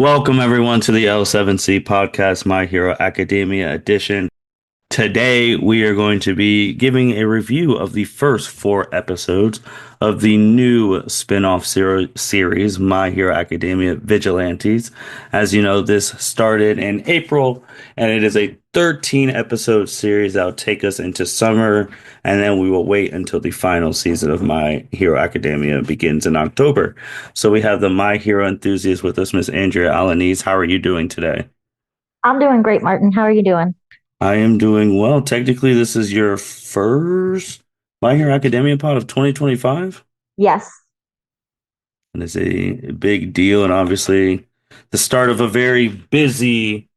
Welcome everyone to the L7C podcast, My Hero Academia edition. Today we are going to be giving a review of the first four episodes of the new spin-off series, My Hero Academia Vigilantes. As you know, this started in April and it is a 13 episode series that will take us into summer, and then we will wait until the final season of My Hero Academia begins in October. So we have the My Hero enthusiast with us, Miss Andrea Alanis. How are you doing today? I'm doing great, Martin. How are you doing? I am doing well. Technically, this is your first My Hero Academia pod of 2025, Yes. and it's a big deal, and obviously the start of a very busy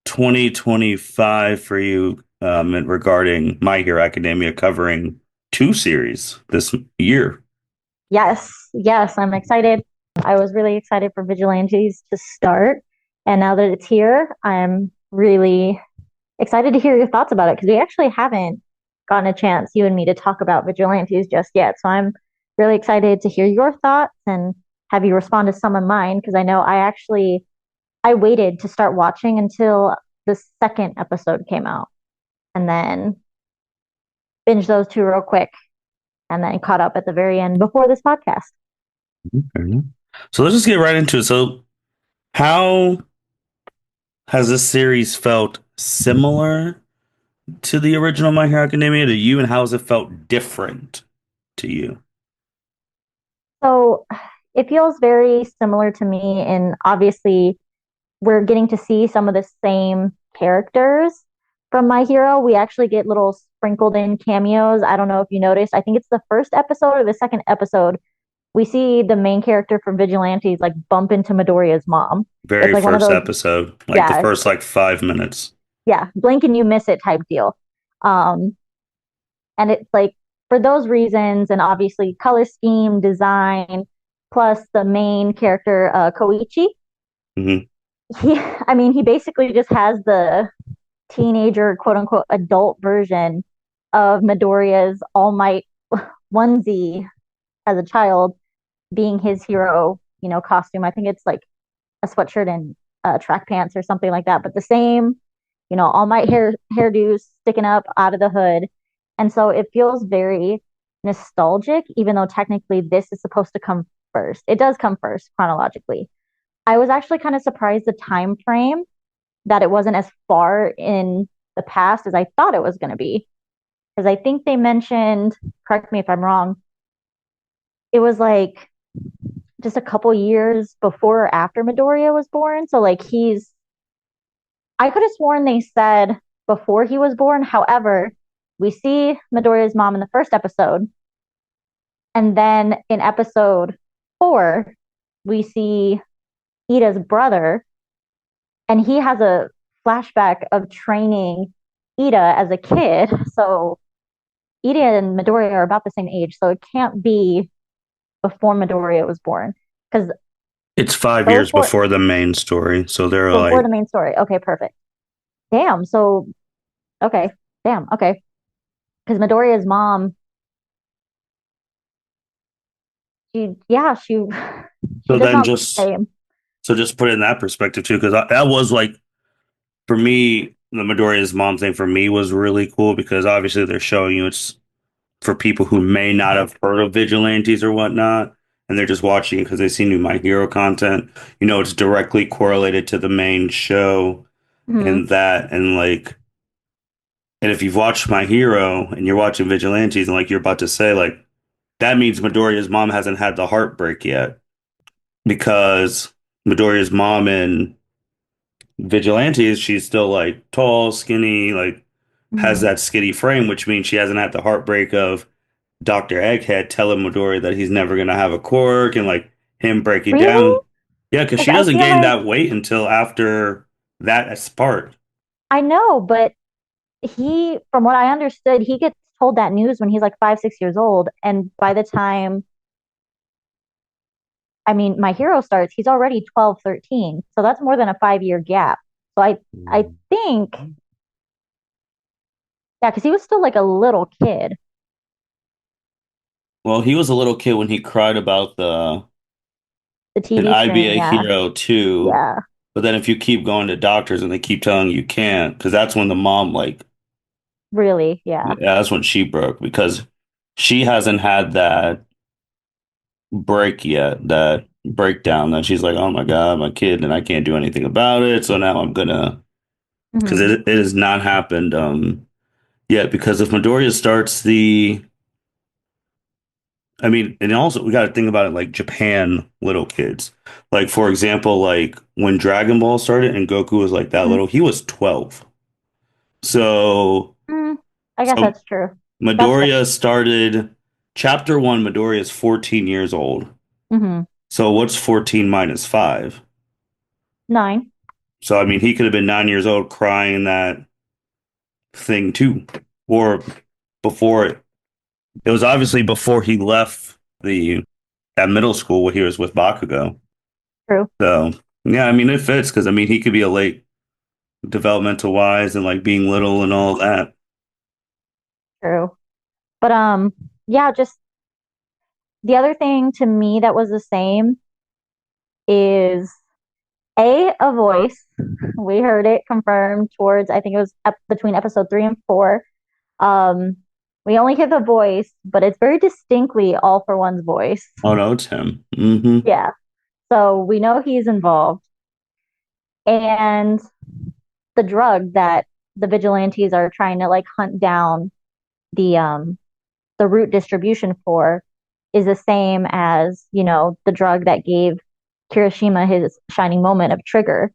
2025 for you, regarding My Hero Academia covering two series this year. Yes. Yes. I'm excited. I was really excited for Vigilantes to start. And now that it's here, I'm really excited to hear your thoughts about it because we actually haven't gotten a chance, you and me, to talk about Vigilantes just yet. So I'm really excited to hear your thoughts and have you respond to some of mine because I know I waited to start watching until the second episode came out and then binged those two real quick and then caught up at the very end before this podcast. Fair enough. So let's just get right into it. So, how has this series felt similar to the original My Hero Academia to you, and how has it felt different to you? So it feels very similar to me, and obviously, we're getting to see some of the same characters from My Hero. We actually get little sprinkled in cameos. I don't know if you noticed. I think it's the first episode or the second episode. We see the main character from Vigilantes like bump into Midoriya's mom. It's Very like one of first those, episode, like the yeah, first like 5 minutes. yeah, blink and you miss it type deal. Um, and it's like for those reasons, and obviously color scheme, design, plus the main character, Koichi. Hmm. He basically just has the teenager, quote unquote, adult version of Midoriya's All Might onesie as a child being his hero, costume. I think it's like a sweatshirt and track pants or something like that, but the same, All Might hairdo sticking up out of the hood. And so it feels very nostalgic, even though technically this is supposed to come first. It does come first chronologically. I was actually kind of surprised the time frame that it wasn't as far in the past as I thought it was going to be. Because I think they mentioned, correct me if I'm wrong, it was like just a couple years before or after Midoriya was born. So like I could have sworn they said before he was born. However, we see Midoriya's mom in the first episode, and then in episode 4, we see Ida's brother, and he has a flashback of training Ida as a kid. So Ida and Midoriya are about the same age, so it can't be before Midoriya was born because It's five those years four before the main story, so they're before the like, main story. Okay, perfect. Damn. So okay, damn. Okay, because Midoriya's mom, she yeah she she so does then not look the just same. so just put it in that perspective too, because that was like for me, the Midoriya's mom thing for me was really cool because obviously they're showing you it's for people who may not have heard of vigilantes or whatnot, and they're just watching because they see new My Hero content. It's directly correlated to the main show Hmm. and that, and like, and if you've watched My Hero and you're watching Vigilantes, and like you're about to say, like, that means Midoriya's mom hasn't had the heartbreak yet because Midoriya's mom in Vigilantes, she's still like tall, skinny, like has Hmm. that skinny frame, which means she hasn't had the heartbreak of Dr. Egghead telling Midori that he's never gonna have a quirk and like him breaking Really? down. Yeah, because Because she I doesn't feel gain like that weight until after that part. I know, but from what I understood, he gets told that news when he's like 5, 6 years old, and by the time My Hero starts, he's already 12, 13. So that's more than a 5 year gap. So I think, yeah, because he was still like a little kid. Well, he was a little kid when he cried about the The the Can TV I be stream. a Yeah, hero too? yeah, But then if you keep going to doctors and they keep telling you can't, because that's when the mom like, really, yeah. yeah, that's when she broke because she hasn't had that break yet, that breakdown that she's like, oh my God, my kid, and I can't do anything about it. So now I'm gonna, because Hmm. it has not happened yet. Because if Midoriya starts the, I mean, and also we got to think about it like Japan little kids. Like for example, like when Dragon Ball started and Goku was like that Hmm. little, he was 12. So Mm, I guess so that's true. That's fair. Midoriya started chapter one, Midoriya is 14 years old. Hmm. So what's 14 minus 5? 9. So I mean, he could have been 9 years old crying that thing too, or before it. It was obviously before he left the that middle school where he was with Bakugo. True, So yeah, I mean, it fits because I mean, he could be a late developmental wise and like being little and all that. true. But yeah, just the other thing to me that was the same is a voice. We heard it confirmed towards, I think it was between episode 3 and 4. Um, we only hear the voice, but it's very distinctly All for One's voice. Oh no, it's him. Hmm. Yeah. So we know he's involved. And the drug that the vigilantes are trying to like hunt down the um the route distribution for is the same as, the drug that gave Kirishima his shining moment of Trigger.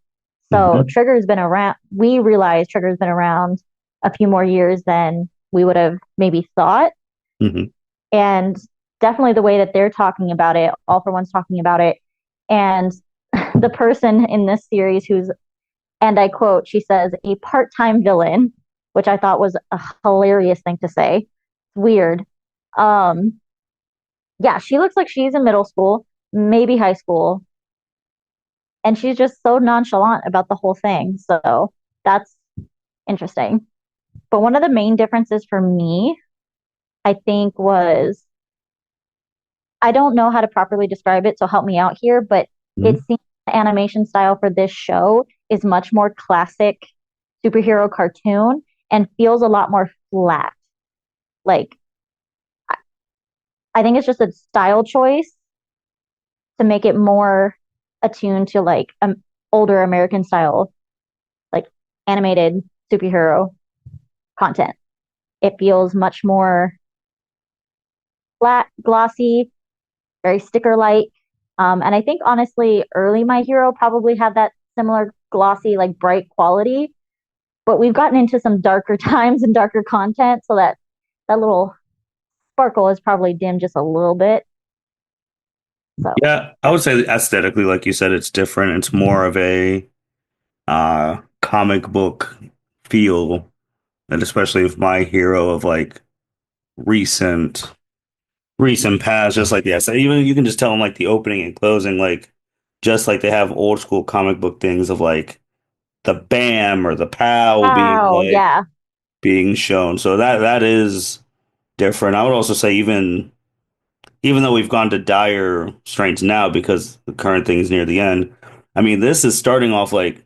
So Hmm. Trigger's been around. We realize Trigger's been around a few more years than we would have maybe thought. Hmm. And definitely the way that they're talking about it, All for One's talking about it. And the person in this series who's, and I quote, she says, a part time villain, which I thought was a hilarious thing to say. Weird. Um, yeah, she looks like she's in middle school, maybe high school, and she's just so nonchalant about the whole thing. So that's interesting. But one of the main differences for me, I think, was I don't know how to properly describe it, so help me out here, but it Hmm. seems the animation style for this show is much more classic superhero cartoon and feels a lot more flat. Like, I think it's just a style choice to make it more attuned to like older American style, like animated superhero content. It feels much more flat, glossy, very sticker like. And I think honestly, early My Hero probably had that similar glossy, like bright quality. But we've gotten into some darker times and darker content, so that little sparkle is probably dimmed just a little bit. So Yeah, I would say that aesthetically, like you said, it's different. It's more of a comic book feel, and especially with My Hero of like recent recent past, just like yeah. So even you can just tell them like the opening and closing, like just like they have old school comic book things of like the Bam or the Pow being wow, like yeah, being shown. So that is different. I would also say even though we've gone to dire straits now because the current thing is near the end, I mean this is starting off like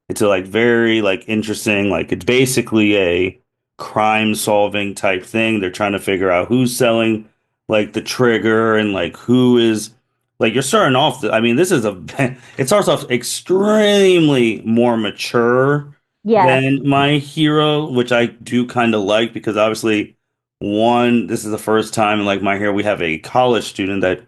it's a like very like interesting, like it's basically a crime solving type thing. They're trying to figure out who's selling like the trigger and like who is like you're starting off. I mean, this is a it starts off extremely more mature yes, than My Hero, which I do kind of like because obviously one, this is the first time in like My Hero we have a college student that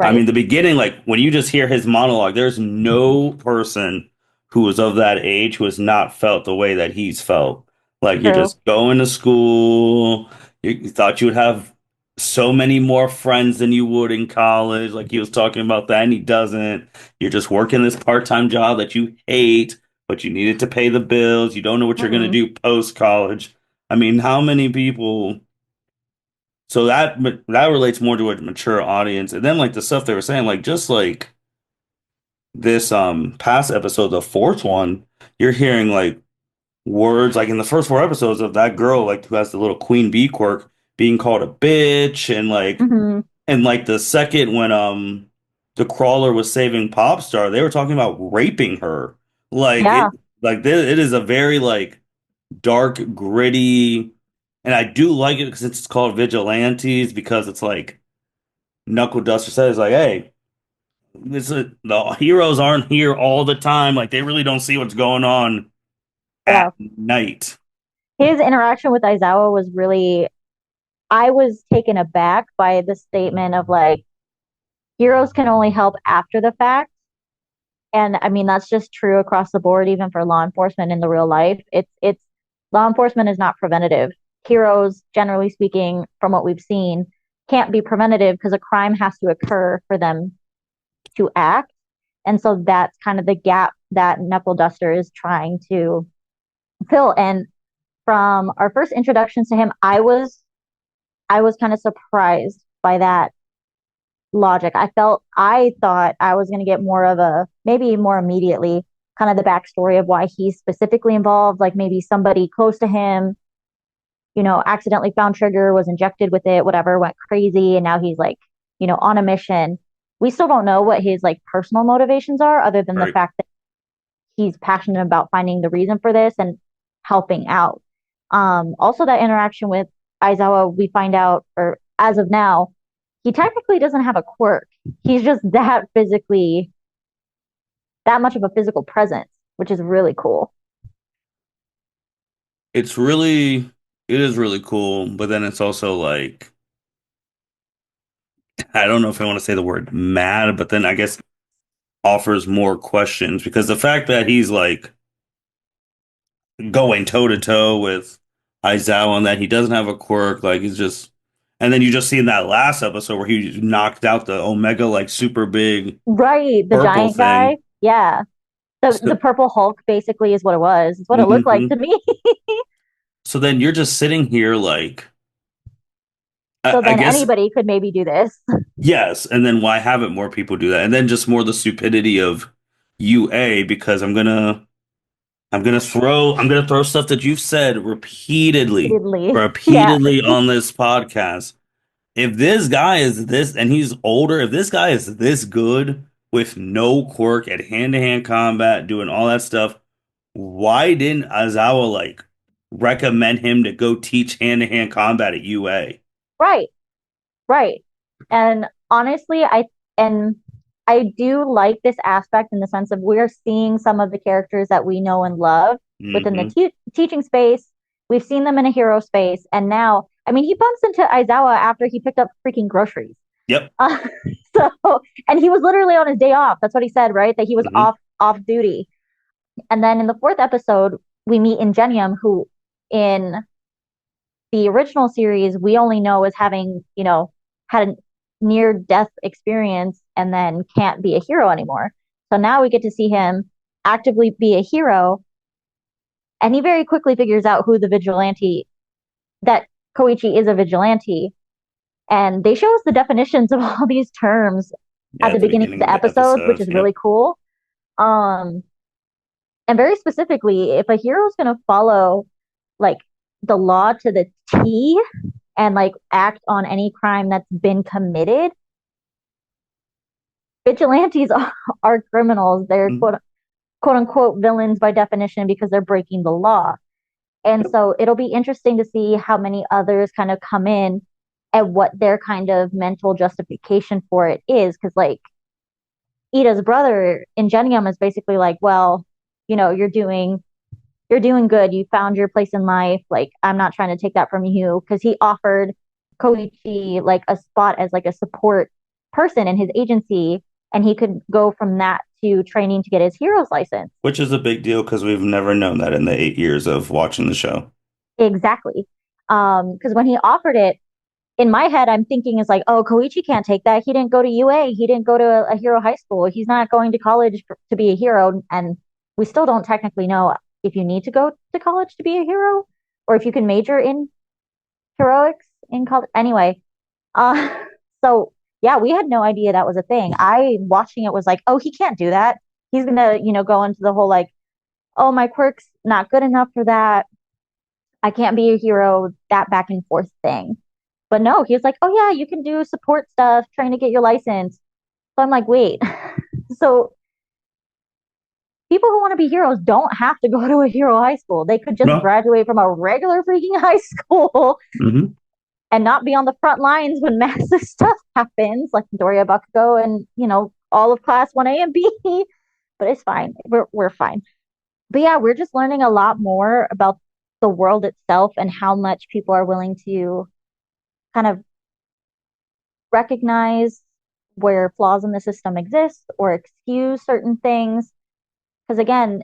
I right, mean the beginning like when you just hear his monologue, there's no person who was of that age who has not felt the way that he's felt. Like you're true. just going to school. You thought you would have so many more friends than you would in college. Like he was talking about that, and he doesn't. You're just working this part-time job that you hate, but you needed to pay the bills. You don't know what you're going to Hmm. do post-college. I mean, how many people? So that relates more to a mature audience. And then like the stuff they were saying, like just like this past episode, the fourth one, you're hearing like words like in the first four episodes of that girl like who has the little queen bee quirk being called a bitch and Hmm. like the second when the crawler was saving Popstar, they were talking about raping her. Like it, Yeah, it is a very like dark, gritty, and I do like it because it's called Vigilantes because it's like Knuckle Duster says like, hey, the heroes aren't here all the time. Like they really don't see what's going on yeah. at night. His interaction with Aizawa was really, I was taken aback by the statement of like, heroes can only help after the fact. And I mean, that's just true across the board, even for law enforcement in the real life. It's law enforcement is not preventative. Heroes, generally speaking, from what we've seen, can't be preventative because a crime has to occur for them to act. And so that's kind of the gap that Knuckle Duster is trying to fill. And from our first introductions to him, I was kind of surprised by that logic. I thought I was going to get more of a, maybe more immediately, kind of the backstory of why he's specifically involved, like maybe somebody close to him, accidentally found trigger, was injected with it, whatever, went crazy, and now he's like, on a mission. We still don't know what his like personal motivations are, other than the Right. fact that he's passionate about finding the reason for this and helping out. Also, that interaction with Aizawa, we find out, or as of now, he technically doesn't have a quirk. He's just that much of a physical presence, which is really cool. It's really, it is really cool, but then it's also like, I don't know if I want to say the word mad, but then I guess offers more questions because the fact that he's like going toe to toe with Aizawa and that he doesn't have a quirk, like he's just, and then you just see in that last episode where he knocked out the Omega like super big Right, the purple giant guy. thing. Yeah. The So, purple Hulk basically is what it was. It's what it looked like mhm. to me. So then you're just sitting here like, So I then guess anybody could maybe do this. yes, and then why haven't more people do that? And then just more the stupidity of UA because I'm gonna throw stuff that you've said Repeatedly. Yeah. repeatedly on this podcast. If this guy is this and he's older, if this guy is this good with no quirk at hand-to-hand combat, doing all that stuff, why didn't Azawa like recommend him to go teach hand-to-hand combat at UA? Right. Right. And honestly, and I do like this aspect in the sense of we're seeing some of the characters that we know and love within the Hmm. teaching space. We've seen them in a hero space, and now, I mean, he bumps into Aizawa after he picked up freaking groceries. Yep. Uh, so, and he was literally on his day off. That's what he said, right? That he was Hmm. off duty. And then in the fourth episode, we meet Ingenium, who in the original series we only know as having, had a near death experience and then can't be a hero anymore. So now we get to see him actively be a hero, and he very quickly figures out who the vigilante that Koichi is a vigilante. And they show us the definitions of all these terms Yeah, at the at the beginning of beginning the of the episodes, which episode. is Yep. really cool. Um, and very specifically, if a hero is going to follow like the law to the T and like act on any crime that's been committed, vigilantes are criminals. They're Mhm. quote unquote villains by definition because they're breaking the law. And Yep. so it'll be interesting to see how many others kind of come in and what their kind of mental justification for it is. Because like Ida's brother Ingenium is basically like, well, you're doing good. You found your place in life. Like, I'm not trying to take that from you, because he offered Koichi like a spot as like a support person in his agency, and he could go from that to training to get his hero's license. Which is a big deal because we've never known that in the 8 years of watching the show. Exactly. Because when he offered it, in my head, I'm thinking is like, oh, Koichi can't take that. He didn't go to UA. He didn't go to a hero high school. He's not going to college to be a hero. And we still don't technically know if you need to go to college to be a hero, or if you can major in heroics in college. Anyway, uh, so yeah, we had no idea that was a thing. I watching it was like, oh, he can't do that. He's gonna, go into the whole like, oh, my quirk's not good enough for that. I can't be a hero, that back and forth thing. But no, he was like, oh yeah, you can do support stuff, trying to get your license. So I'm like, wait, so people who want to be heroes don't have to go to a hero high school. They could just No. graduate from a regular freaking high school Hmm. and not be on the front lines when massive stuff happens, like Doria Bakugo and, all of class 1A and B. But it's fine. We're fine. But yeah, we're just learning a lot more about the world itself and how much people are willing to kind of recognize where flaws in the system exist or excuse certain things. Because again,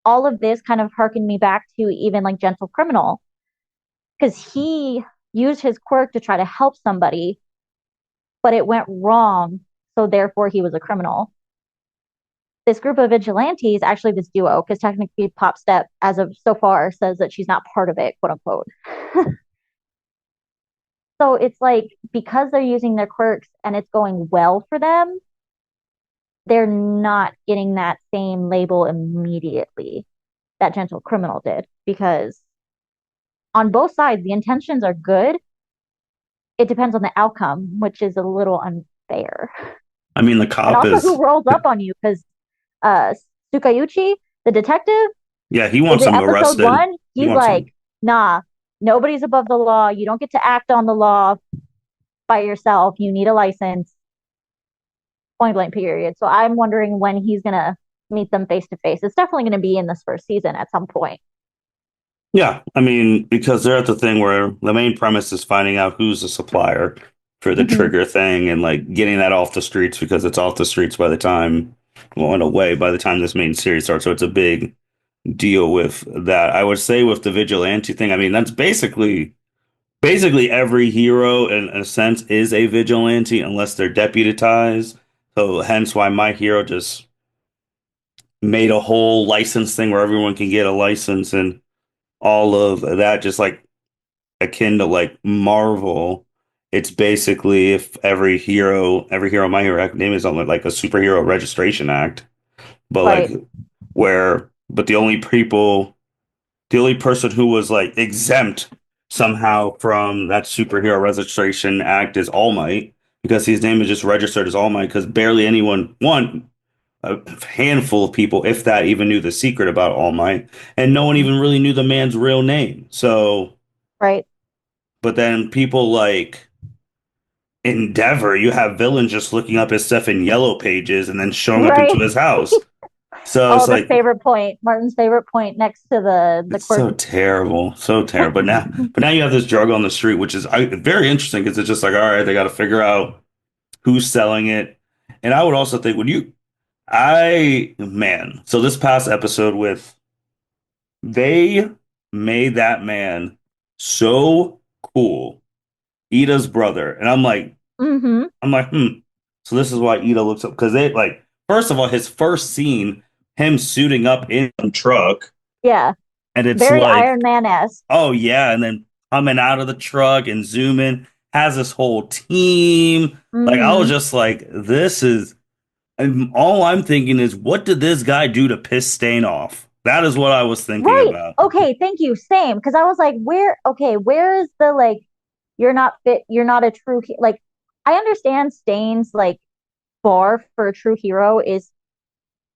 all of this kind of harkened me back to even like Gentle Criminal, because he used his quirk to try to help somebody, but it went wrong. So therefore, he was a criminal. This group of vigilantes, actually, this duo, because technically Pop Step, as of so far, says that she's not part of it, quote unquote. So it's like because they're using their quirks and it's going well for them, they're not getting that same label immediately that Gentle Criminal did. Because on both sides, the intentions are good. It depends on the outcome, which is a little unfair. I mean, the And cop also, who is, rolls up on you? Because uh, Tsukayuchi, the detective, yeah, he is wants it him episode arrested. one? He He's wants like, him. nah, nobody's above the law. You don't get to act on the law by yourself. You need a license, point blank, period. So I'm wondering when he's going to meet them face to face. It's definitely going to be in this first season at some point. Yeah, I mean, because they're at the thing where the main premise is finding out who's the supplier for the Mm-hmm. trigger thing and like getting that off the streets because it's off the streets by the time, well, in a way, by the time this main series starts. So it's a big deal with that. I would say with the vigilante thing, I mean, that's basically every hero in a sense is a vigilante unless they're deputized. So hence why My Hero just made a whole license thing where everyone can get a license and all of that, just like akin to like Marvel. It's basically if every hero in My Hero Academia is on like a superhero registration act, but like Right, but the only person who was like exempt somehow from that superhero registration act is All Might because his name is just registered as All Might because barely anyone, a handful of people, if that, even knew the secret about All Might, and no one even really knew the man's real name. So, right, but then people like Endeavor, you have villains just looking up his stuff in yellow pages and then showing up into right. his house. So Oh, it's the like favorite point, Martin's favorite point next to the it's quirk. so terrible, so terrible. But now you have this drug on the street, which is very interesting because it's just like, all right, they got to figure out who's selling it. And I would also think, man, so this past episode with they made that man so cool, Ida's brother, and Mm-hmm. I'm like. So this is why Ida looks up because they like first of all his first scene, him suiting up in a truck, Yeah, and it's very like Iron Man-esque. oh yeah, and then coming out of the truck and zooming has this whole team. Like I was Mm-hmm. just like, this is and all I'm thinking is, what did this guy do to piss Stain off? That is what I was thinking Right. about. Okay, thank you. Same. Because I was like, where is the like, you're not fit, you're not a true like, I understand Stain's like bar for a true hero is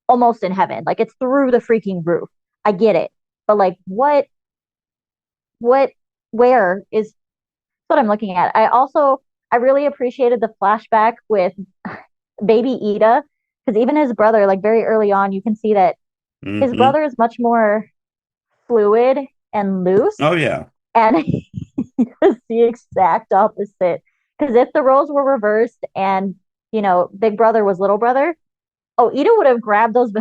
almost in heaven. Like it's through the freaking roof. I get it. But like what where is what I'm looking at. I really appreciated the flashback with baby Ida, because even his brother, like very early on, you can see that his Hmm. brother is much more fluid and loose, Oh yeah. and he is the exact opposite. Because if the roles were reversed and Big Brother was Little Brother, oh, Ida would have grabbed those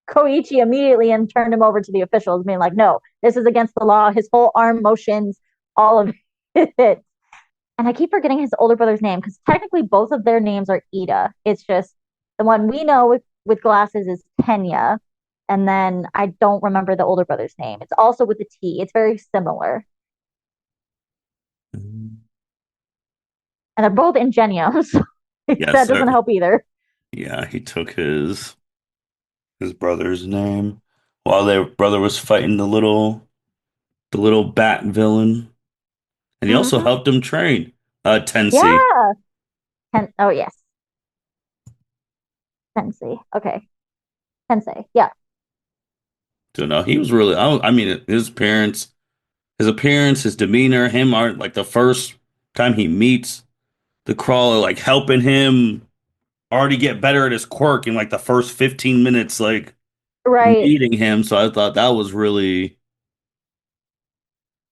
Koichi immediately and turned him over to the officials, being like, "No, this is against the law." His whole arm motions, all of it. And I keep forgetting his older brother's name because technically both of their names are Ida. It's just the one we know with glasses is Kenya. And then I don't remember the older brother's name. It's also with a T. It's very similar. And they're both ingeniums. Yes, That doesn't sir. help either. Yeah, he took his brother's name while their brother was fighting the little bat villain, and he also Mm-hmm. helped him train Tensi. Yeah. Oh, yes. Tensei. Okay. Tensei. Yeah. So no, he was really. I mean, his appearance, his demeanor, him are like the first time he meets the crawler, like helping him already get better at his quirk in like the first 15 minutes, like Right. meeting him. So I thought that was really,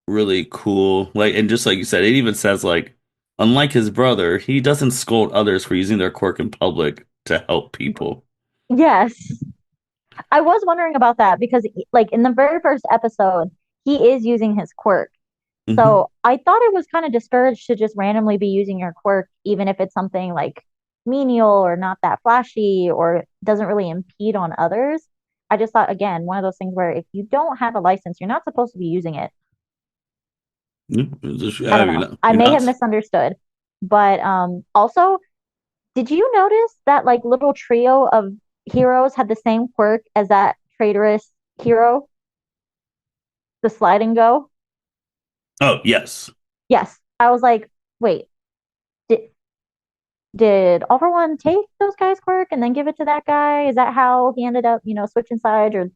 really cool. Like, and just like you said, it even says like, unlike his brother, he doesn't scold others for using their quirk in public to help people. Yes. I was wondering about that because like in the very first episode, he is using his quirk. Hmm. So I thought it was kind of discouraged to just randomly be using your quirk, even if it's something like menial or not that flashy or doesn't really impede on others. I just thought, again, one of those things where if you don't have a license, you're not supposed to be using it. I I don't mean, know. I you're may have not. misunderstood. But also, did you notice that like little trio of heroes had the same quirk as that traitorous hero, the slide and go? Oh, yes. Yes. I was like, wait, did did All for One take those guys' quirk and then give it to that guy? Is that how he ended up, switching sides or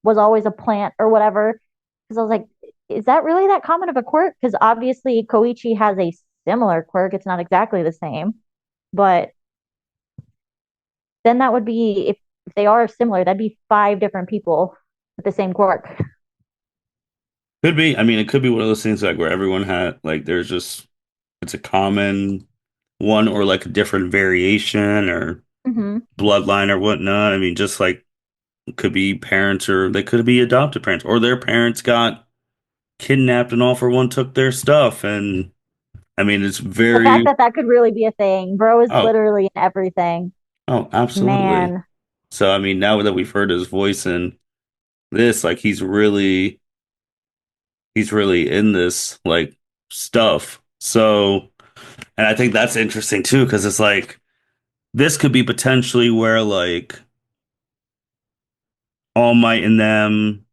was always a plant or whatever? Because I was like, is that really that common of a quirk? Because obviously Koichi has a similar quirk. It's not exactly the same, but then that would be if they are similar, that'd be five different people with the same quirk. Could be. I mean, it could be one of those things like where everyone had like there's just it's a common one or like a different variation or Hmm. bloodline or whatnot. I mean, just like it could be parents or they could be adopted parents or their parents got kidnapped and all for one took their stuff. And I mean, it's The fact very, that that could really be a thing, bro, is oh, literally in everything. oh, absolutely. Man, So, I mean, now that we've heard his voice in this, like he's really in this like stuff. So, and I think that's interesting too, because it's like this could be potentially where like All Might and them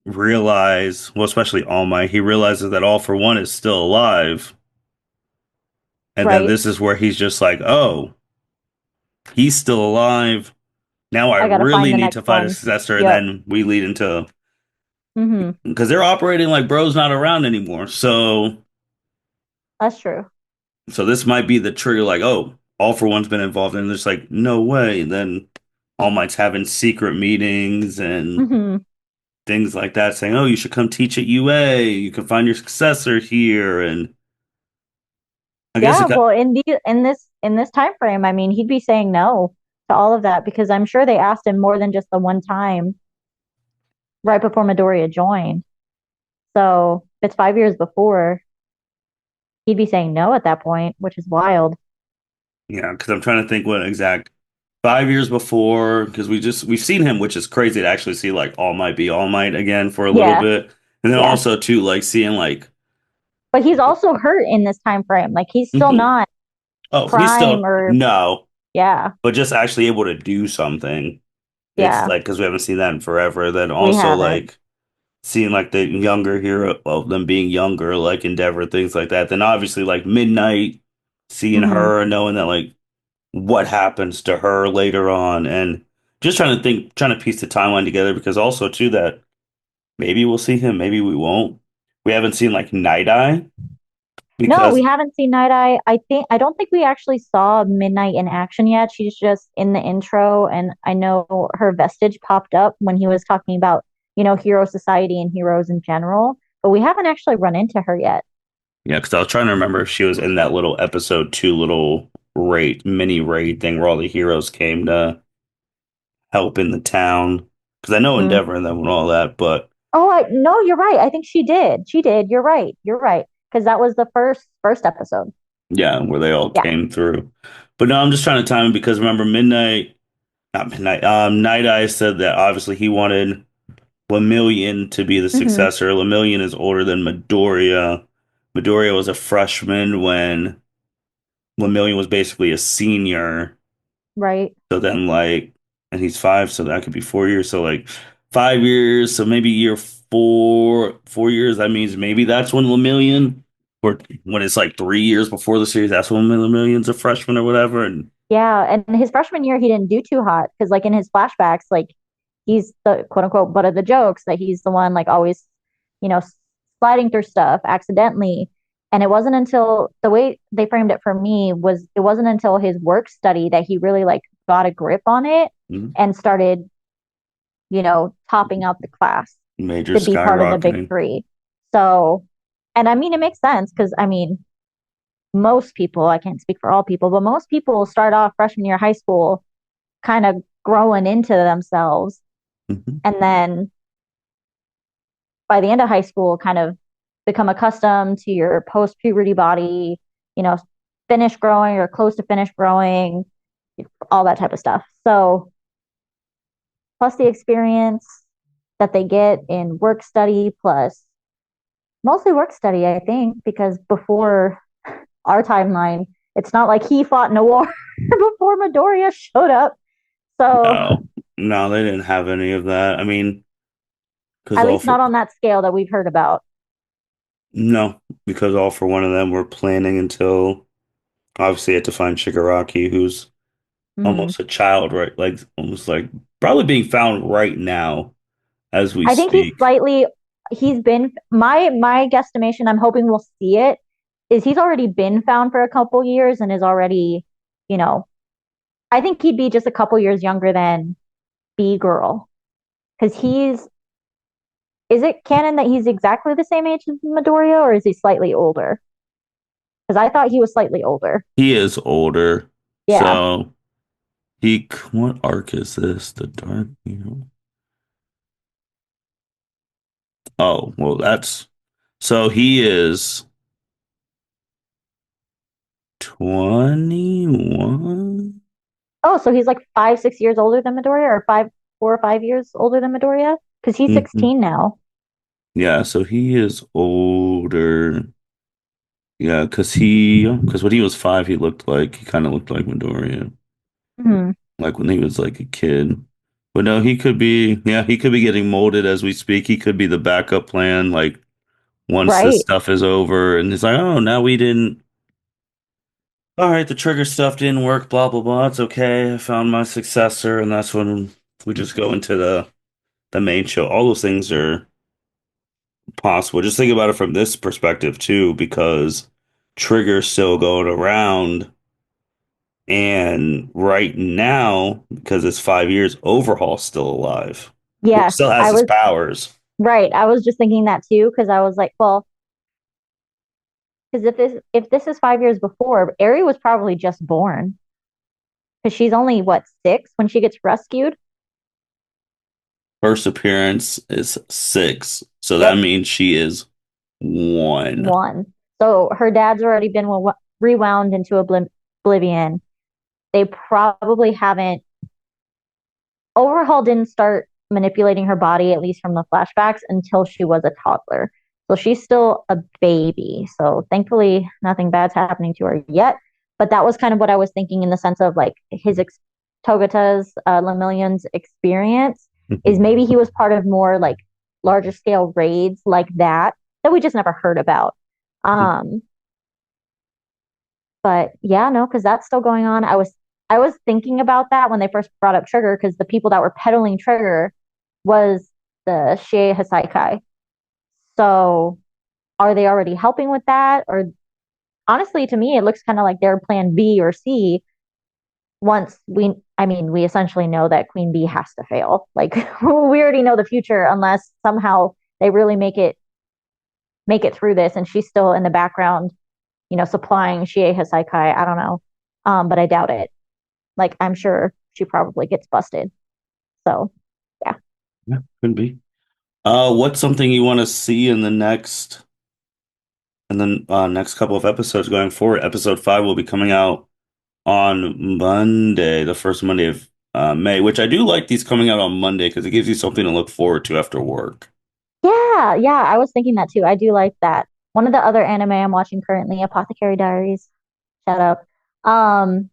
realize, well, especially All Might, he realizes that All for One is still alive. And then right? this is where he's just like, oh, he's still alive. Now I I gotta really find the need next to fight a one. successor. And Yep. then we lead into Hmm. because they're operating like bro's not around anymore. That's true. So this might be the trigger, like, oh, All for One's been involved, and there's like, no way. And then All Might's having secret meetings and Hmm. things like that, saying, oh, you should come teach at UA. You can find your successor here. And I guess Yeah, it got, well, in this time frame, I mean, he'd be saying no to all of that because I'm sure they asked him more than just the one time right before Midoriya joined. So if it's 5 years before, he'd be saying no at that point, which is wild. yeah, because I'm trying to think what exact 5 years before, because we've seen him, which is crazy to actually see like All Might be All Might again for a little Yeah, bit. And then yeah. also too, like seeing like, But he's also hurt in this time frame. Like he's still mhm. not Oh, he's prime still or no, yeah, but just actually able to do something. It's yeah. like because we haven't seen that in forever. Then We also haven't. like seeing like the younger hero, well, them being younger, like Endeavor, things like that. Then obviously like Midnight, seeing Hmm. her and knowing that like what happens to her later on, and just trying to piece the timeline together because also too that maybe we'll see him, maybe we won't. We haven't seen like Night Eye No, we because haven't seen Night Eye. I don't think we actually saw Midnight in action yet. She's just in the intro, and I know her vestige popped up when he was talking about, Hero Society and heroes in general, but we haven't actually run into her yet. yeah, because I was trying to remember if she was in that little episode two little raid mini raid thing where all the heroes came to help in the town. Because I know Mm. Endeavor and them and all that, but Oh, no, you're right. I think she did. She did. You're right. You're right. Because that was the first episode. yeah, where they all Yeah. came through. But no, I'm just trying to time it because remember not Midnight, Night Eye said that obviously he wanted Lemillion to be the Hmm. successor. Lemillion is older than Midoriya. Midoriya was a freshman when Lemillion was basically a senior. Right. So then like, and he's five, so that could be 4 years. So like 5 years, so maybe year four, 4 years. That means maybe that's when Lemillion. or when it's like 3 years before the series, that's when the millions of freshmen or whatever. And Yeah, and his freshman year he didn't do too hot because like in his flashbacks, like he's the quote unquote butt of the jokes, that he's the one like always, you know, sliding through stuff accidentally. And it wasn't until the way they framed it for me was it wasn't until his work study that he really like got a grip on it mhm, and started, topping out the class major to be part of the big skyrocketing. three. So, and I mean, it makes sense because I mean, most people, I can't speak for all people, but most people start off freshman year of high school kind of growing into themselves. Mhm. And then by the end of high school, kind of become accustomed to your post puberty body, you know, finish growing or close to finish growing, all that type of stuff. So, plus the experience that they get in work study, plus mostly work study, I think, because before our timeline, it's not like he fought in a war before Midoriya showed up. So, No, no, they didn't have any of that. I mean, because at all least for not on that scale that we've heard about. no, because all for one of them were planning until obviously had to find Shigaraki, who's Mm-hmm. almost a child, right? Like almost like probably being found right now as we I think speak. he's been my guesstimation, I'm hoping we'll see it, is he's already been found for a couple years and is already, you know, I think he'd be just a couple years younger than B girl. Because is it canon that he's exactly the same age as Midoriya or is he slightly older? Because I thought he was slightly older. He is older, Yeah. so what arc is this? The Dark Hero. Oh, well, that's so he is 21. Oh, so he's like 5, 6 years older than Midoriya, or 4 or 5 years older than Midoriya? Because he's Hmm. 16 now. Yeah, so he is older. Yeah, because when he was 5, he kind of looked like Midoriya, Hmm. like when he was like a kid. But no, he could be getting molded as we speak. He could be the backup plan, like once this Right. stuff is over, and it's like, oh, now we didn't. All right, the trigger stuff didn't work, blah blah blah. It's okay. I found my successor, and that's when we just go into the main show. All those things are possible. Just think about it from this perspective too, because Trigger's still going around, and right now, because it's 5 years, Overhaul's still alive. Well, Yes, still has I his was powers. right. I was just thinking that too because I was like, well, because if this is 5 years before, Eri was probably just born because she's only what 6 when she gets rescued. First appearance is 6, so that Yep, means she is 1. 1. So her dad's already been rewound into oblivion. They probably haven't. Overhaul didn't start manipulating her body, at least from the flashbacks, until she was a toddler. So she's still a baby. So thankfully, nothing bad's happening to her yet. But that was kind of what I was thinking in the sense of like Togata's Lemillion's experience is maybe he was part of more like larger scale raids like that we just never heard about. Um, but yeah, no, because that's still going on. I was thinking about that when they first brought up Trigger because the people that were peddling Trigger was the Shie Hasaikai. So are they already helping with that? Or honestly, to me, it looks kind of like their plan B or C once I mean, we essentially know that Queen Bee has to fail. Like we already know the future unless somehow they really make it through this and she's still in the background, supplying Shie Hasaikai. I don't know. But I doubt it. Like I'm sure she probably gets busted. So yeah. Yeah, could be. What's something you want to see in the next couple of episodes going forward? Episode 5 will be coming out on Monday, the first Monday of May, which I do like these coming out on Monday because it gives you something to look forward to after work. Yeah, yeah, I was thinking that too. I do like that. One of the other anime I'm watching currently, Apothecary Diaries, shout out. Um,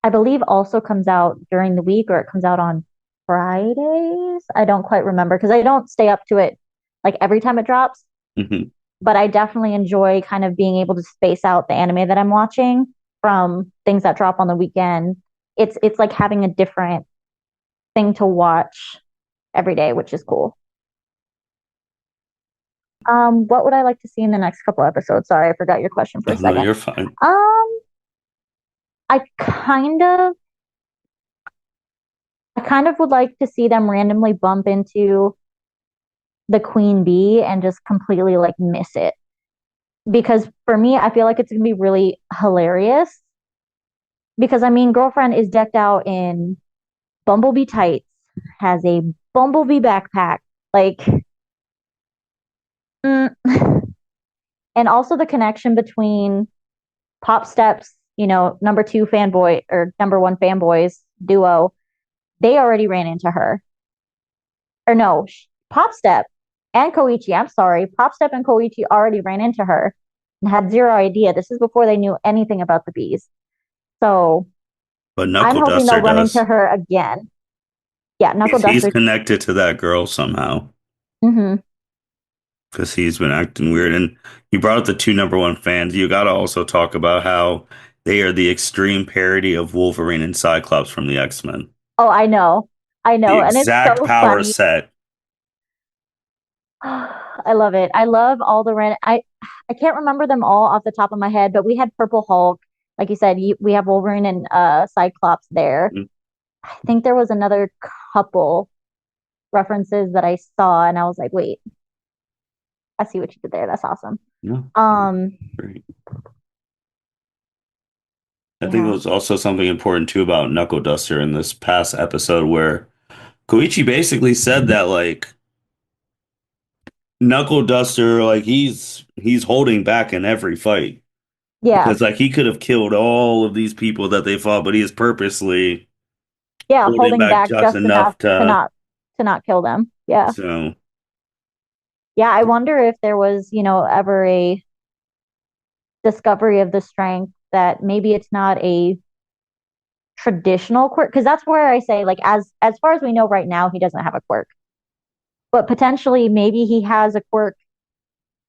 I believe also comes out during the week or it comes out on Fridays. I don't quite remember because I don't stay up to it like every time it drops. Hmm. but I definitely enjoy kind of being able to space out the anime that I'm watching from things that drop on the weekend. It's like having a different thing to watch every day, which is cool. What would I like to see in the next couple episodes? Sorry, I forgot your question for Oh a no, second. you're fine. Um, I kind of I kind of would like to see them randomly bump into the queen bee and just completely like miss it. Because for me, I feel like it's gonna be really hilarious. Because I mean, girlfriend is decked out in bumblebee tights, has a bumblebee backpack, like, mm. And also the connection between Pop Steps, number two fanboy or number one fanboys duo, they already ran into her. Or no, Pop Step and Koichi, I'm sorry, Pop Step and Koichi already ran into her and had zero idea. This is before they knew anything about the bees. So But I'm Knuckle hoping they'll Duster run into does. her again. Yeah, Knuckle He's Duster. connected to that girl somehow Hmm. because he's been acting weird. And you brought up the two number one fans. You got to also talk about how they are the extreme parody of Wolverine and Cyclops from the X-Men. Oh, I know. I The know. And it's exact so power funny. set. I love it. I love all the random. I can't remember them all off the top of my head, but we had Purple Hulk, like you said. We have Wolverine and Cyclops there. I think there was another couple references that I saw, and I was like, wait, I see what you did there. That's awesome. Yeah, Um, great. I think it yeah. was also something important too about Knuckle Duster in this past episode where Koichi basically said that like Knuckle Duster, like he's holding back in every fight Yeah. because like he could have killed all of these people that they fought, but he is purposely Yeah, holding holding back back just just enough enough to to not kill them. Yeah. so Yeah, I wonder if there was, ever a discovery of the strength that maybe it's not a traditional quirk because that's where I say like as far as we know right now he doesn't have a quirk. But potentially maybe he has a quirk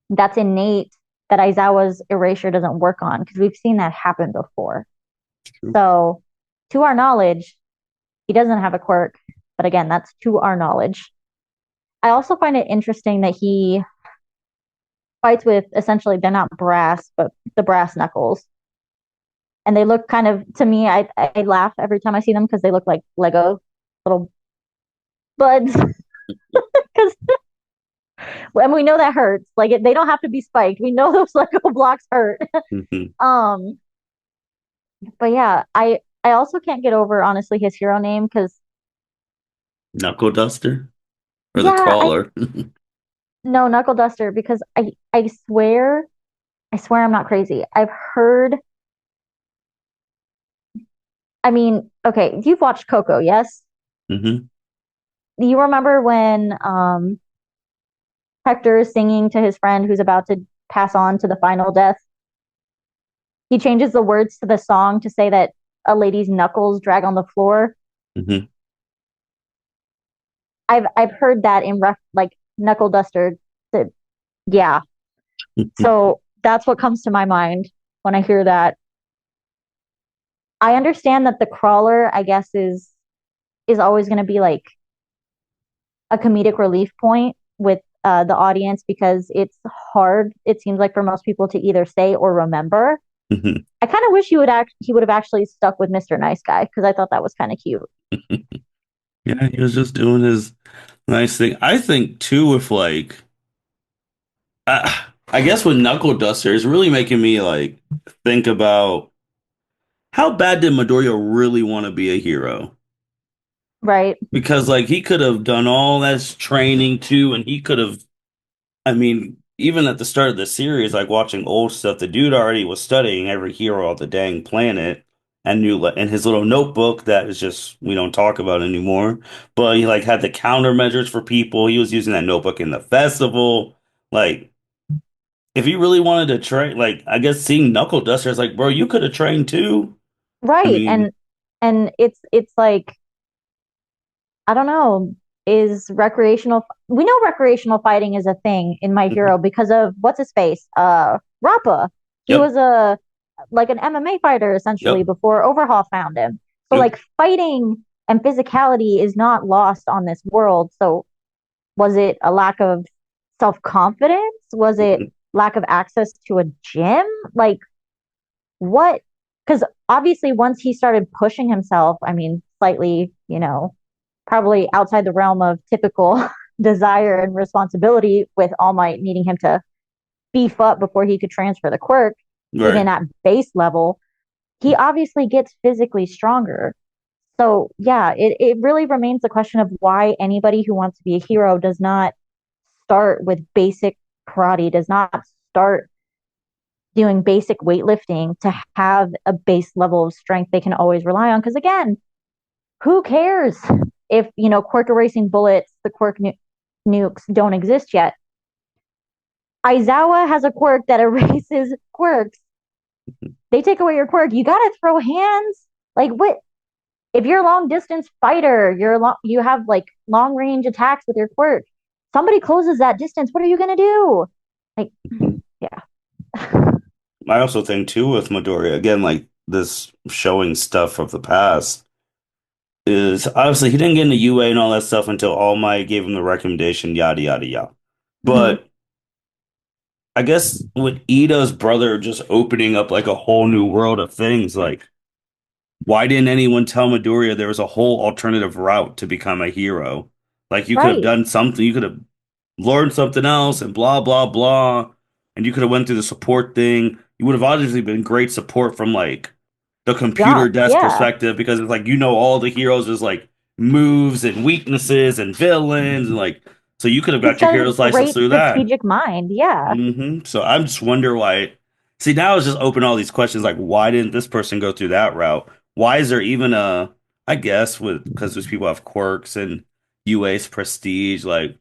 that's innate that Aizawa's erasure doesn't work on because we've seen that happen before. true. So to our knowledge, he doesn't have a quirk, but again, that's to our knowledge. I also find it interesting that he fights with essentially they're not brass, but the brass knuckles. And they look kind of to me, I laugh every time I see them because they look like Lego little buds. Because and we know that hurts. Like they don't have to be spiked. We know those Lego blocks hurt. Mhm. um, but yeah, I also can't get over honestly his hero name because Knuckle Duster or the yeah, I Crawler. no Knuckle Duster because I swear I'm not crazy. I've heard. I mean, okay, you've watched Coco, yes? Hmm. You remember when Hector is singing to his friend who's about to pass on to the final death? He changes the words to the song to say that a lady's knuckles drag on the floor. Hmm. I've heard that in like knuckle duster. To, yeah, so that's what comes to my mind when I hear that. I understand that the crawler, I guess, is always going to be like a comedic relief point with the audience because it's hard. It seems like for most people to either say or remember. Hmm. I kind of wish he would have actually stuck with Mr. Nice Guy because I thought that was kind of cute. Yeah, he was just doing his nice thing. I think too, if like, I guess with Knuckle Duster, it's really making me like think about how bad did Midoriya really want to be a hero? Right, Because like he could have done all that training too, and he could have. I mean, even at the start of the series, like watching old stuff, the dude already was studying every hero on the dang planet and knew like in his little notebook that is just we don't talk about anymore. But he like had the countermeasures for people. He was using that notebook in the festival. Like, if he really wanted to train, like I guess seeing Knuckle Duster is like, bro, you could have trained too. I right, mean, and it's like I don't know. is recreational. We know recreational fighting is a thing in My Mhm. Hero because of what's his face? Rappa. He Yep. was a like an MMA fighter essentially Yep. before Overhaul found him. So Yep. like fighting and physicality is not lost on this world. So was it a lack of self-confidence? Was it Mhm. lack of access to a gym? Like what? Because obviously once he started pushing himself, I mean, slightly, probably outside the realm of typical desire and responsibility, with All Might needing him to beef up before he could transfer the quirk, even Right. at base level, he obviously gets physically stronger. So, yeah, it really remains the question of why anybody who wants to be a hero does not start with basic karate, does not start doing basic weightlifting to have a base level of strength they can always rely on. Because, again, who cares if, quirk erasing bullets, the nukes don't exist yet? Aizawa has a quirk that erases quirks. They take away your quirk. You got to throw hands. Like, what? If you're a long distance fighter, you have like long range attacks with your quirk. Somebody closes that distance. What are you gonna do? Like, Mhm. yeah, I also think too with Midoriya, again, like this showing stuff of the past is obviously he didn't get into UA and all that stuff until All Might gave him the recommendation, yada yada yada. mm-hmm. But I guess with Ida's brother just opening up like a whole new world of things, like why didn't anyone tell Midoriya there was a whole alternative route to become a hero? Like you could have Right. done something, you could have learned something else and blah blah blah, and you could have went through the support thing. You would have obviously been great support from like the computer Jump. desk Yeah. perspective because it's like you know all the heroes is like moves and weaknesses and villains and like so you could have He's got your got a hero's license great through that. strategic mind. Yeah. So I'm just wonder why. See, now it's just open all these questions like why didn't this person go through that route? Why is there even a? I guess with because those people have quirks and UA's prestige, like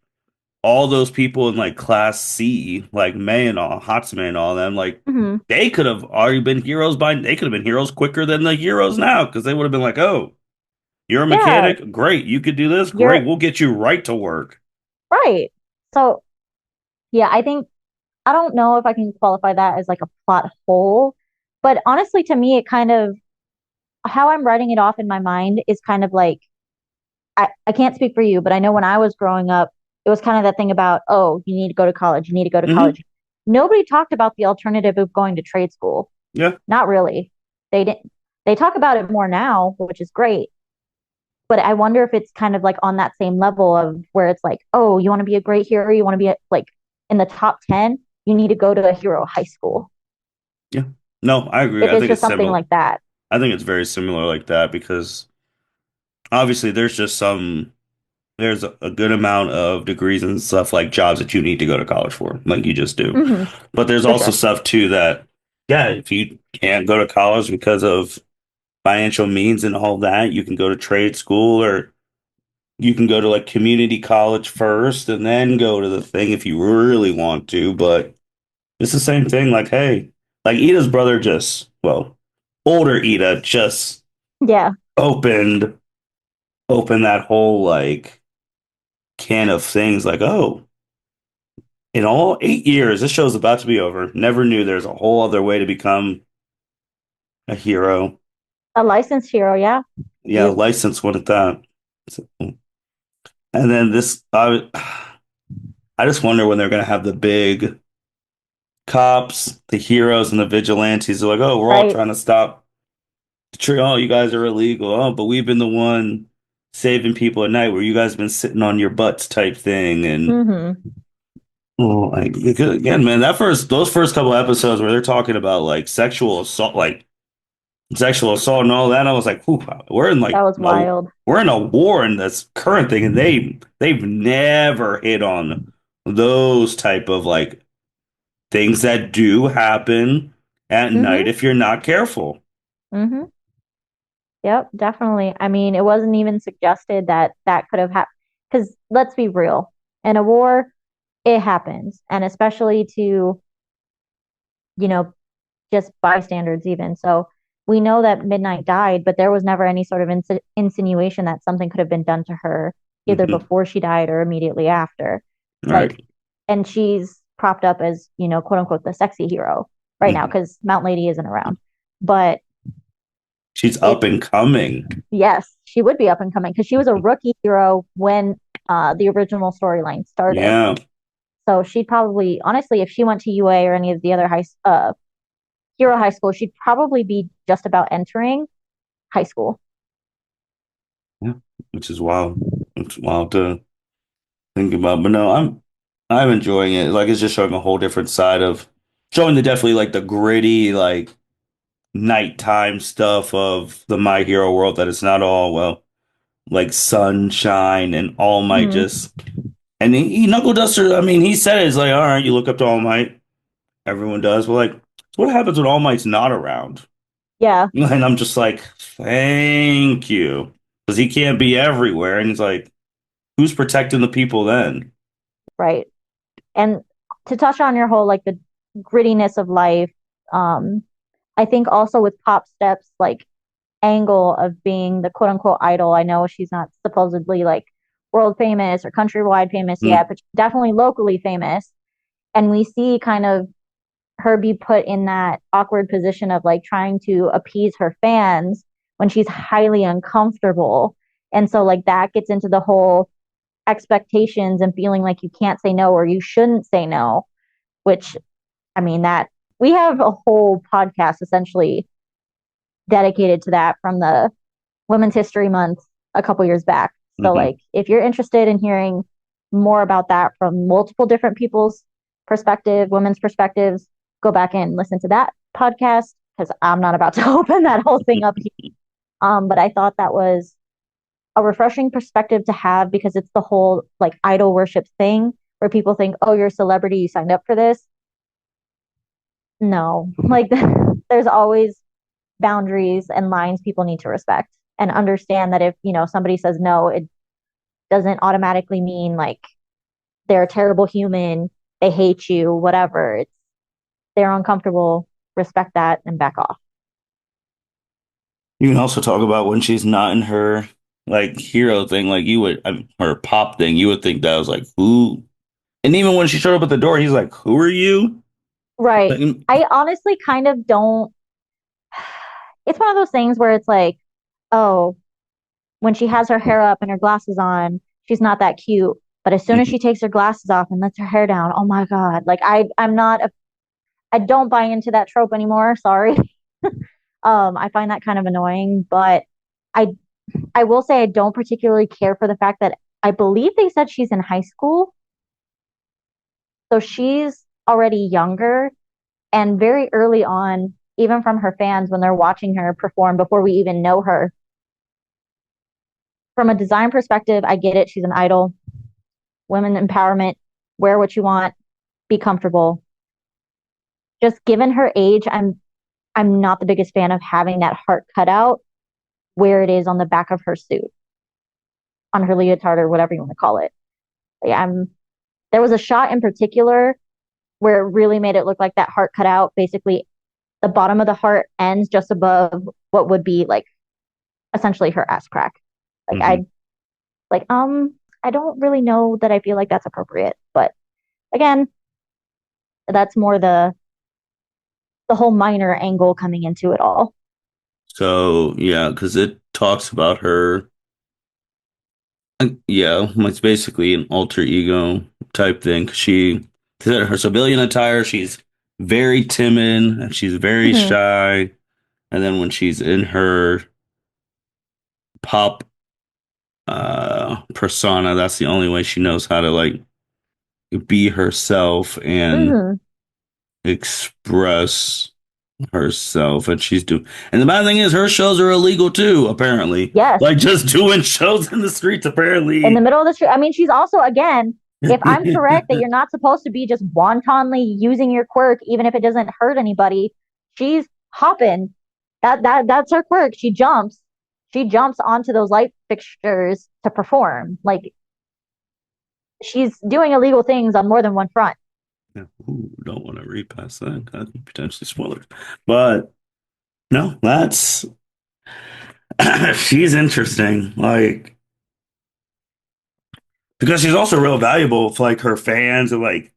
all those people in like class C, like May and all, Hatsune and all them, like Mm-hmm. they could have already been heroes by. They could have been heroes quicker than the heroes now because they would have been like, oh, you're a Yeah. mechanic, great, you could do this, great, You're we'll get you right to work. right. So, yeah, I don't know if I can qualify that as like a plot hole, but honestly, to me, it kind of how I'm writing it off in my mind is kind of like I can't speak for you, but I know when I was growing up, it was kind of that thing about, oh, you need to go to college, you need to go to Hmm. college. Nobody talked about the alternative of going to trade school. Yeah. Not really. They didn't. They talk about it more now, which is great. But I wonder if it's kind of like on that same level of where it's like, oh, you want to be a great hero, you want to be like in the top 10, you need to go to a hero high school. Yeah. No, I agree. If I it's think just it's something similar. like that. I think it's very similar like that because obviously there's just there's a good amount of degrees and stuff like jobs that you need to go to college for, like you just do. Hmm. But there's For also sure. stuff too that, yeah, if you can't go to college because of financial means and all that, you can go to trade school or you can go to like community college first and then go to the thing if you really want to. But it's the same thing. Like, hey, like Ida's brother just, well, older Ida just Yeah. opened opened that whole like can of things like, oh, in all 8 years, this show's about to be over. Never knew there's a whole other way to become a hero. A licensed hero. Yeah. Yeah, You, license one at that. So- and then I just wonder when they're gonna have the big cops, the heroes, and the vigilantes. They're like, oh, we're all right. trying to stop the tree. Oh, you guys are illegal. Oh, but we've been the one saving people at night where you guys been sitting on your butts type thing. And Hmm. oh, like again, man, those first couple episodes where they're talking about like sexual assault and all that. I was like, whew, we're in That like was wild. we're in a war in this current thing, and they've never hit on those type of like things that do happen at night Hmm. if you're not careful. Hmm. Yep, definitely. I mean, it wasn't even suggested that that could have happened. Because let's be real, in a war, it happens, and especially to, you know, just bystanders, even. So we know that Midnight died, but there was never any sort of insinuation that something could have been done to her. either Hmm. before she died or immediately after. All Like, right. and she's propped up as, quote unquote, the sexy hero right now Hmm. because Mount Lady isn't around. But She's up it's, and coming. yes, she would be up and coming because she was a rookie hero when the original storyline started. Yeah. So she'd probably, honestly, if she went to UA or any of the other hero high school, she'd probably be just about entering high school. Yeah. Which is wild. It's wild to think about. But no, I'm enjoying it. Like it's just showing a whole different side of showing the definitely like the gritty, like nighttime stuff of the My Hero world that it's not all well like sunshine and All Might Hmm. just and he knuckle duster. I mean, he said it's like, all right, you look up to All Might. Everyone does. But like, so what happens when All Might's not around? Yeah, And I'm just like, thank you. Because he can't be everywhere. And he's like, who's protecting the people then? right. And to touch on your whole like the grittiness of life, um, I think also with Pop Steps like angle of being the quote unquote idol. I know she's not supposedly like world famous or countrywide famous Hmm. yet, but she's definitely locally famous. And we see kind of her be put in that awkward position of like trying to appease her fans when she's highly uncomfortable. And so like that gets into the whole expectations and feeling like you can't say no or you shouldn't say no, which I mean that we have a whole podcast essentially dedicated to that from the Women's History Month a couple years back. So Hmm. like if you're interested in hearing more about that from multiple different people's perspective, women's perspectives, go back and listen to that podcast because I'm not about to open that whole thing up here. But I thought that was a refreshing perspective to have because it's the whole like idol worship thing where people think, oh, you're a celebrity, you signed up for this. No, like there's always boundaries and lines people need to respect and understand that if, somebody says no, it doesn't automatically mean like they're a terrible human, they hate you, whatever. It's they're uncomfortable, respect that and back off. You can also talk about when she's not in her like hero thing, like you would, her pop thing, you would think that was like, who? And even when she showed up at the door, he's like, who are you? Right. Like, I honestly kind of don't it's one of those things where it's like, oh, when she has her hair up and her glasses on, she's not that cute. But as soon as she takes her glasses off and lets her hair down, oh my God. Like I'm not a I don't buy into that trope anymore. Sorry. I find that kind of annoying, but I I will say I don't particularly care for the fact that I believe they said she's in high school. So she's already younger and very early on, even from her fans when they're watching her perform before we even know her. From a design perspective, I get it. She's an idol, women empowerment, wear what you want, be comfortable. Just given her age, I'm not the biggest fan of having that heart cut out where it is on the back of her suit, on her leotard or whatever you want to call it. Yeah, there was a shot in particular where it really made it look like that heart cut out. Basically, the bottom of the heart ends just above what would be like essentially her ass crack. Like mhm. like I don't really know that I feel like that's appropriate, but again, that's more the whole minor angle coming into it all. So yeah, because it talks about her. Yeah, it's basically an alter ego type thing. She, her civilian attire, she's very timid and she's very Hmm. shy. And then when she's in her pop persona, that's the only way she knows how to like be herself and Hmm. express herself. And she's doing, and the bad thing is her shows are illegal too, apparently. Yes, Like just doing shows in the streets, in the apparently. middle of the street. I mean, she's also again, if I'm correct that you're not supposed to be just wantonly using your quirk, even if it doesn't hurt anybody, she's hopping. That's her quirk. She jumps. She jumps onto those light fixtures to perform. Like she's doing illegal things on more than one front. Yeah, ooh, don't want to read past that. That could potentially spoilers. But no, that's she's interesting. Like because she's also real valuable for like her fans and like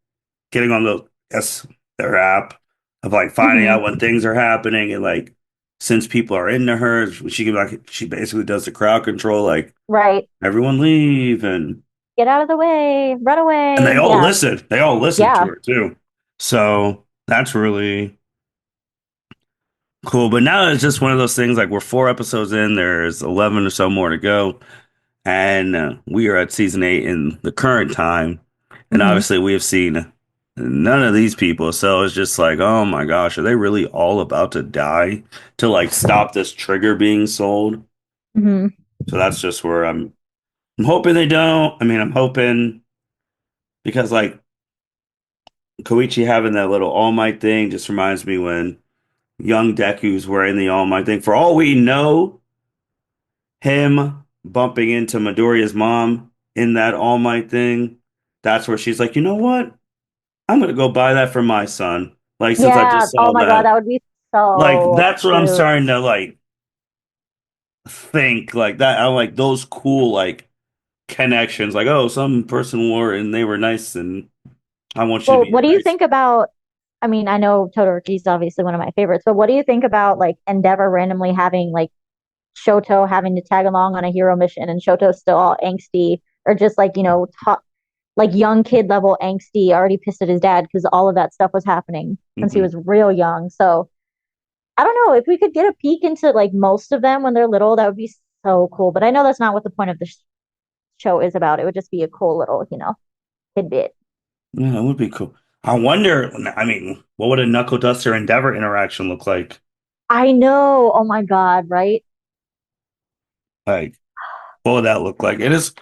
getting on the yes their app of like finding Hmm. out when things are happening and like since people are into her, she can like she basically does the crowd control, like Right. everyone leave Get out of the way, run and they away. all Yeah. listen. They all listen to Yeah. her too. So that's really cool. But now it's just one of those things like we're 4 episodes in, there's 11 or so more to go. And we are at season 8 in the current time. And Hmm. obviously, we have seen none of these people. So it's just like, oh my gosh, are they really all about to die to like stop this trigger being sold? Hmm. So that's just where I'm hoping they don't. I mean, I'm hoping because like Koichi having that little All Might thing just reminds me when young Deku's wearing the All Might thing. For all we know, him bumping into Midoriya's mom in that All Might thing, that's where she's like, you know what? I'm gonna go buy that for my son. Like since I Yeah. just Oh saw my God, that, that would be like so that's what I'm cute. starting to like think like that. I like those cool like connections. Like oh, some person wore it and they were nice, and I want you to Well, be what do you nice. think about? I mean, I know Todoroki's obviously one of my favorites, but what do you think about like Endeavor randomly having like Shoto having to tag along on a hero mission and Shoto's still all angsty or just like, like young kid level angsty, already pissed at his dad because all of that stuff was happening since he Hmm. was real young. So I don't know if we could get a peek into like most of them when they're little, that would be so cool. But I know that's not what the point of the show is about. It would just be a cool little, tidbit. Yeah, it would be cool. I wonder. I mean, what would a Knuckle Duster Endeavor interaction look like? I know. Oh my God, right? Like, what would that look like? It is.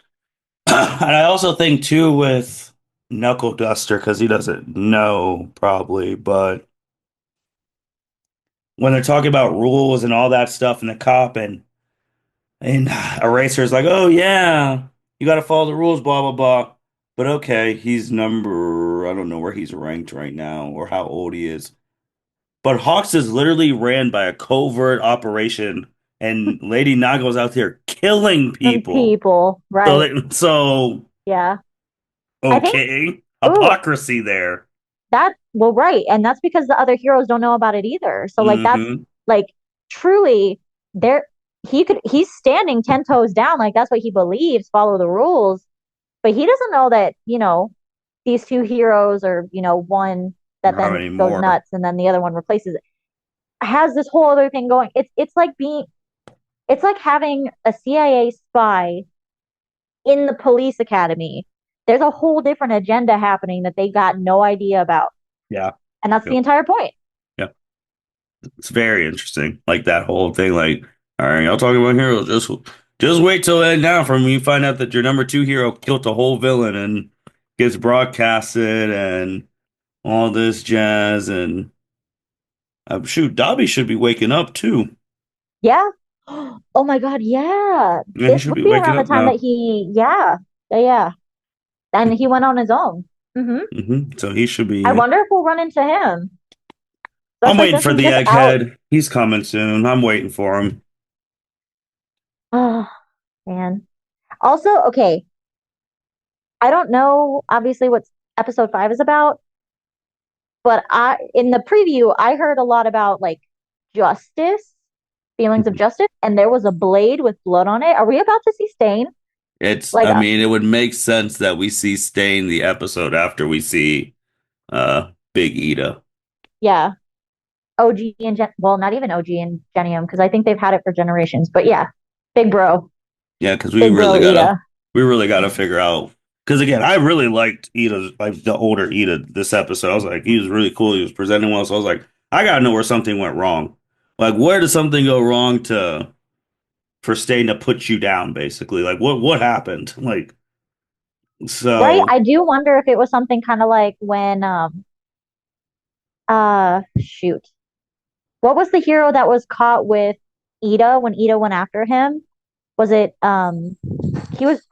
And I also think too with Knuckle Duster because he doesn't know probably, but when they're talking about rules and all that stuff and the cop and Eraser's like, oh yeah, you got to follow the rules, blah blah blah. But okay, he's number I don't know where he's ranked right now or how old he is. But Hawks is literally ran by a covert operation, and Lady Naga's out there killing Some people. people, So right? so Yeah. I think, okay, ooh, hypocrisy there. well, right. And that's because the other heroes don't know about it either. So like that's Hmm. like truly there he's standing 10 toes down, like that's what he believes, follow the rules. But he doesn't know that, these two heroes or, one that How then many goes more? nuts and then the other one replaces it, has this whole other thing going. It's like having a CIA spy in the police academy. There's a whole different agenda happening that they got no idea about. Yeah. And that's the Yep. entire point. Yeah. It's very interesting. Like that whole thing, like, all right, y'all talking about heroes. Just wait till end now from when you find out that your number two hero killed the whole villain and gets broadcasted and all this jazz and shoot, Dobby should be waking up too. Yeah. Oh my God. Yeah. Yeah, he This should would be be waking around the up time that now. yeah. And he went on his own. So he should I be. wonder if we'll run into him, I'm especially waiting since for he's the just out. egghead. He's coming soon. I'm waiting for him. Oh, man. Also, okay, I don't know obviously what episode 5 is about, but in the preview I heard a lot about like justice, feelings of justice, and there was a blade with blood on it. Are we about to see stain? I Like mean, it would make sense that we see Stain the episode after we see Big Ida. yeah, OG and well, not even OG and Genium because I think they've had it for generations. But yeah, big bro, Yeah, because big bro Ida. we really gotta figure out. Because again, I really liked Ida, like the older Ida this episode. I was like, he was really cool. He was presenting well. So I was like, I gotta know where something went wrong. Like, where did something go wrong to for Stain to put you down, basically? Like, what happened? Like, Right? so I do wonder if it was something kind of like when shoot. What was the hero that was caught with Ida when Ida went after him? Was it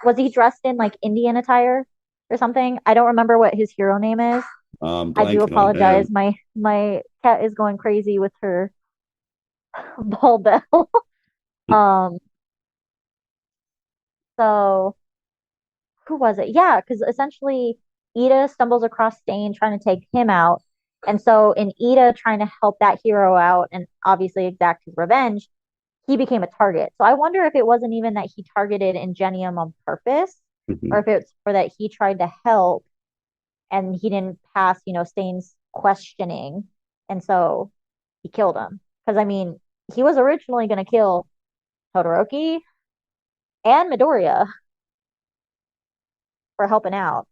was he dressed in like Indian attire or something? I don't remember what his hero name is. I do blanking on apologize. him. My cat is going crazy with her ball bell. Um so who was it? Yeah, because essentially Ida stumbles across Stain trying to take him out. And so in Ida trying to help that hero out and obviously exact his revenge, he became a target. So I wonder if it wasn't even that he targeted Ingenium on purpose, or Mhm. if it's for that he tried to help and he didn't pass, Stain's questioning. And so he killed him. Because I mean, he was originally going to kill Todoroki and Midoriya for helping out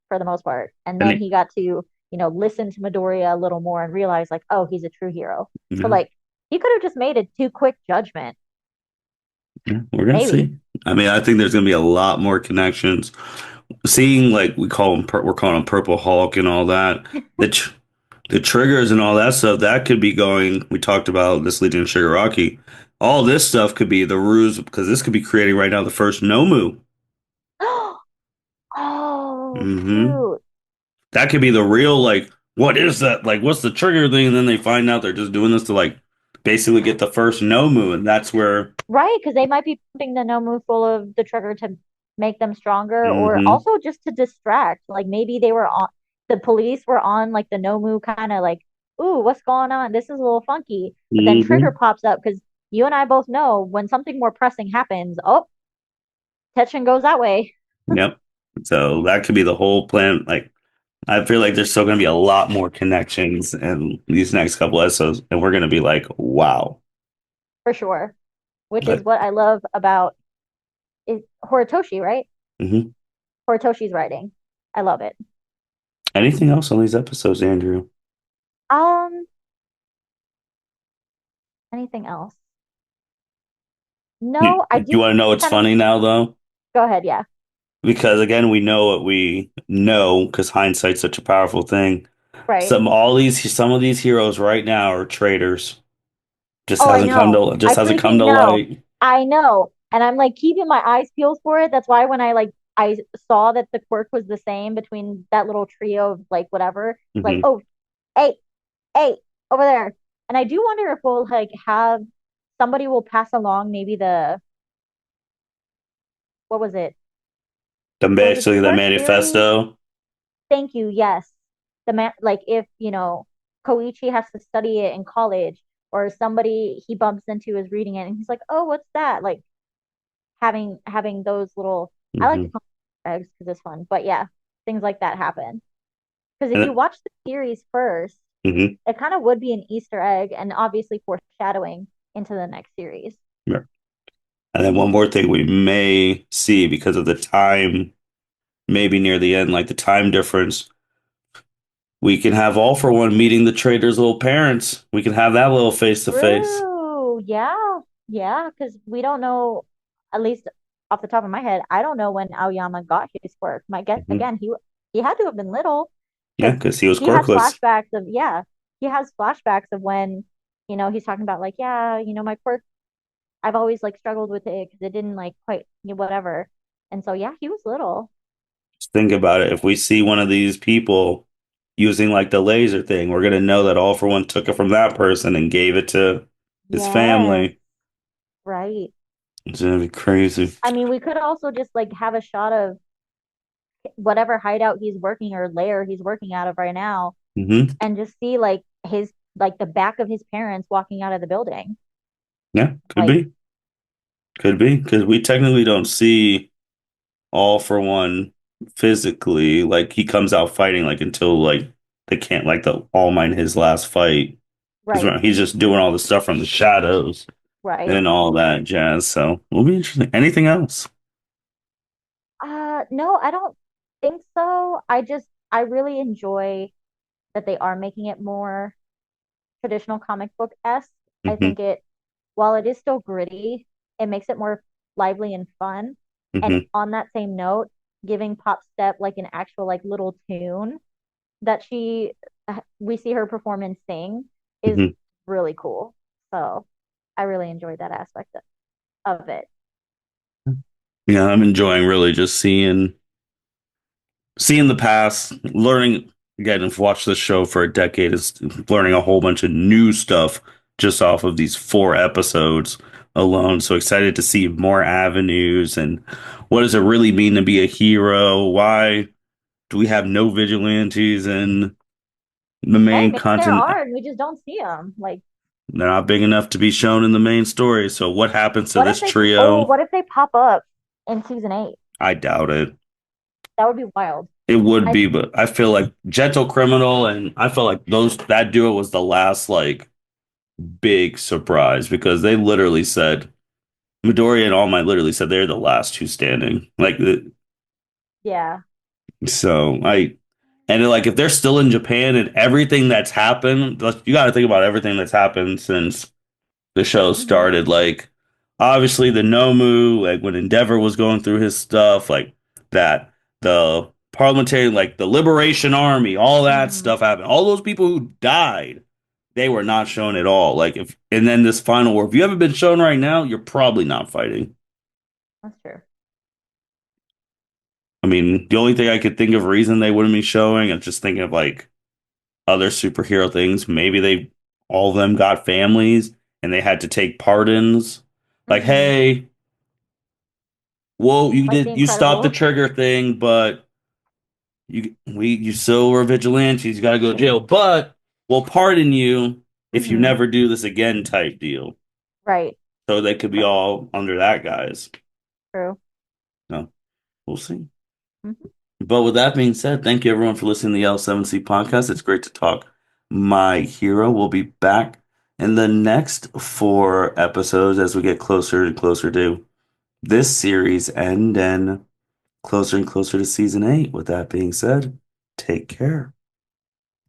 for the most part. And And then he got to, listen to Midoriya a little more and realize like, oh, he's a true hero. So yeah, like he could have just made a too quick judgment. yeah, we're gonna Maybe. see. I mean, I think there's gonna be a lot more connections. Seeing like we're calling him Purple Hulk and all that. The tr the triggers and all that stuff that could be going. We talked about this Legion of Shigaraki. All this stuff could be the ruse because this could be creating right now the first Nomu. Oh, Hmm. shoot. That could be the real like, what is that? Like, what's the trigger thing? And then they find out they're just doing this to like basically get the first Nomu, and that's where. Right, because they might be pumping the Nomu full of the trigger to make them stronger, or Hmm. also just to distract. Like maybe the police were on like the Nomu kind of like, ooh, what's going on? This is a little funky. But then Trigger Hmm. pops up because you and I both know when something more pressing happens, oh, Tetchin goes that way. Yep. So that could be the whole plan. Like, I feel like there's still going to be a lot more connections in these next couple episodes, and we're going to be like, wow. For sure. Which is But what I love about is Horitoshi, right? mhm. Horitoshi's writing. I love it. Anything else on these episodes, Andrew? Um, anything else? You, No, I you do want to know what's kind of funny now, though? go ahead, yeah. Because again, we know what we know because hindsight's such a powerful thing. Right. Some of these heroes right now are traitors. Oh, I know. I Just hasn't come freaking to know. light. I know. And I'm like keeping my eyes peeled for it. That's why when I saw that the quirk was the same between that little trio of like whatever, like, Hmm. oh, hey, hey, over there. And I do wonder if we'll like have somebody will pass along maybe the what was it? Was it the Basically the quirk theory? manifesto. Thank you. Yes. The man, like if, Koichi has to study it in college or somebody he bumps into is reading it and he's like, "Oh, what's that?" Like having those little I like to Hmm. call them eggs because it's fun. But yeah, things like that happen. Because if you And watch the series first, hmm. it kind of would be an Easter egg and obviously foreshadowing into the next series. And then one more thing we may see because of the time, maybe near the end, like the time difference. We can have All for One meeting the traitor's little parents. We can have that little face to face. True. Yeah. Yeah. Because we don't know, at least off the top of my head, I don't know when Aoyama got his quirk. My guess Hmm. again, he had to have been little Yeah, because because he was he has quirkless. flashbacks of yeah, he has flashbacks of when, he's talking about like, yeah, my quirk, I've always like struggled with it because it didn't like quite whatever. And so yeah, he was little. Just think about it. If we see one of these people using like the laser thing, we're gonna know that All for One took it from that person and gave it to his Yes, family. right. It's gonna be crazy. I mean, we could also just like have a shot of whatever hideout he's working or lair he's working out of right now Hmm. and just see like the back of his parents walking out of the building. Yeah, Like, could be, because we technically don't see All for One physically. Like he comes out fighting like until like they can't like the All Might in his last fight. right, He's just doing all the stuff from the shadows right. and all that jazz. So will be interesting. Anything else? No, I don't think so. I really enjoy that they are making it more traditional comic book-esque. I Hmm. think while it is still gritty, it makes it more lively and fun. And Hmm. on that same note, giving Pop Step like an actual like little tune that we see her perform and sing is Hmm. really cool. So I really enjoyed that aspect of it. Yeah, I'm enjoying really just seeing the past, learning again. I've watched this show for a decade, is learning a whole bunch of new stuff just off of these four episodes alone. So excited to see more avenues and what does it really mean to be a hero? Why do we have no vigilantes in the Hey, main maybe there content? are and we just don't see them. Like, They're not big enough to be shown in the main story. So what happens to this trio? what if they pop up in season 8? I doubt it. That would be wild. It would I be, but I feel like Gentle Criminal and I felt like those that duo was the last like big surprise because they literally said Midoriya and All Might literally said they're the last two standing. Yeah. So I and like if they're still in Japan and everything that's happened, like, you got to think about everything that's happened since the show Hmm. started. Like obviously the Nomu, like when Endeavor was going through his stuff, like that the parliamentary, like the Liberation Army, all that Hmm. stuff happened. All those people who died, they were not shown at all. Like if and then this final war, if you haven't been shown right now, you're probably not fighting. That's true. I mean, the only thing I could think of reason they wouldn't be showing, I'm just thinking of like other superhero things. Maybe they all of them got families and they had to take pardons. Like, Hmm. hey, well, Like the you stopped the Incredibles. trigger thing, but you still were vigilantes. You got to go to jail, but we'll pardon you if you Hmm. never do this again, type deal. Right. So they could be all under that guise. True. No, we'll see. Hmm. But with that being said, thank you everyone for listening to the L7C podcast. It's great to talk. My Hero will be back in the next 4 episodes as we get closer and closer to this series and closer and closer to season 8. With that being said, take care.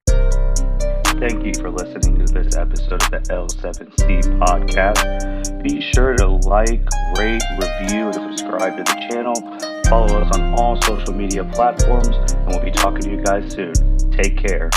Thank you for listening to this episode of the L7C podcast. Be sure to like, rate, review, and subscribe to the channel. Follow us on all social media platforms, and we'll be talking to you guys soon. Take care.